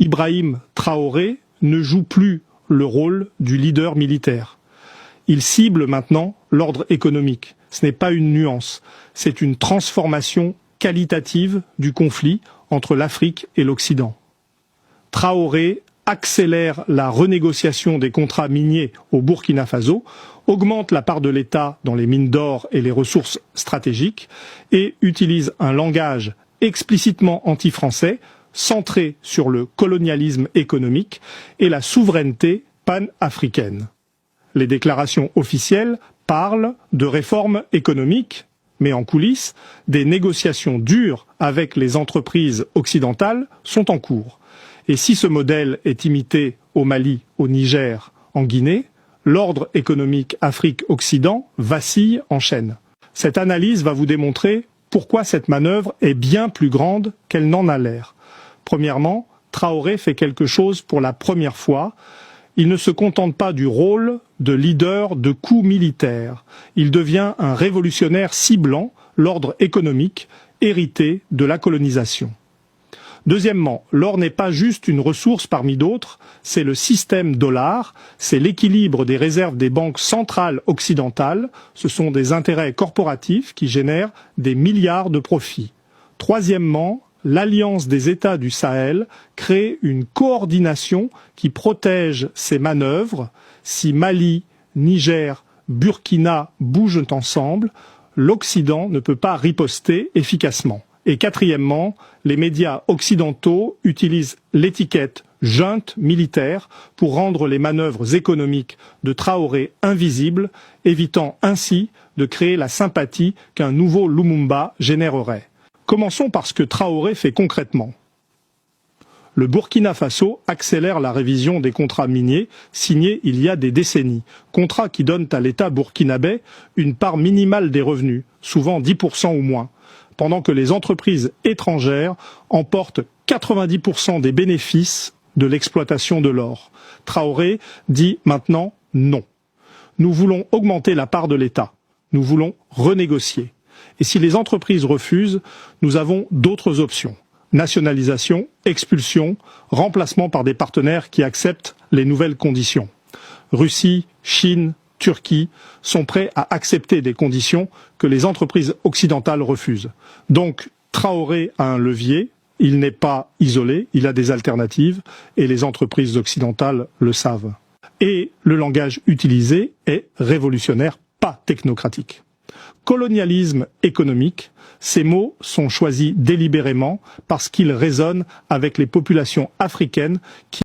Ibrahim Traoré ne joue plus le rôle du leader militaire. Il cible maintenant l'ordre économique. Ce n'est pas une nuance, c'est une transformation qualitative du conflit entre l'Afrique et l'Occident. Traoré accélère la renégociation des contrats miniers au Burkina Faso, augmente la part de l'État dans les mines d'or et les ressources stratégiques et utilise un langage explicitement anti-français, centré sur le colonialisme économique et la souveraineté pan-africaine. Les déclarations officielles parlent de réformes économiques, mais en coulisses, des négociations dures avec les entreprises occidentales sont en cours. Et si ce modèle est imité au Mali, au Niger, en Guinée, l'ordre économique Afrique-Occident vacille en chaîne. Cette analyse va vous démontrer pourquoi cette manœuvre est bien plus grande qu'elle n'en a l'air. Premièrement, Traoré fait quelque chose pour la première fois. Il ne se contente pas du rôle de leader de coups militaires. Il devient un révolutionnaire ciblant l'ordre économique hérité de la colonisation. Deuxièmement, l'or n'est pas juste une ressource parmi d'autres, c'est le système dollar, c'est l'équilibre des réserves des banques centrales occidentales, ce sont des intérêts corporatifs qui génèrent des milliards de profits. Troisièmement, l'alliance des États du Sahel crée une coordination qui protège ces manœuvres. Si Mali, Niger, Burkina bougent ensemble, l'Occident ne peut pas riposter efficacement. Et quatrièmement, les médias occidentaux utilisent l'étiquette junte militaire pour rendre les manœuvres économiques de Traoré invisibles, évitant ainsi de créer la sympathie qu'un nouveau Lumumba générerait. Commençons par ce que Traoré fait concrètement. Le Burkina Faso accélère la révision des contrats miniers signés il y a des décennies. Contrats qui donnent à l'État burkinabé une part minimale des revenus, souvent 10% ou moins, pendant que les entreprises étrangères emportent 90% des bénéfices de l'exploitation de l'or. Traoré dit maintenant non. Nous voulons augmenter la part de l'État. Nous voulons renégocier. Et si les entreprises refusent, nous avons d'autres options. Nationalisation, expulsion, remplacement par des partenaires qui acceptent les nouvelles conditions. Russie, Chine, Turquie sont prêts à accepter des conditions que les entreprises occidentales refusent. Donc Traoré a un levier, il n'est pas isolé, il a des alternatives et les entreprises occidentales le savent. Et le langage utilisé est révolutionnaire, pas technocratique. Colonialisme économique, ces mots sont choisis délibérément parce qu'ils résonnent avec les populations africaines qui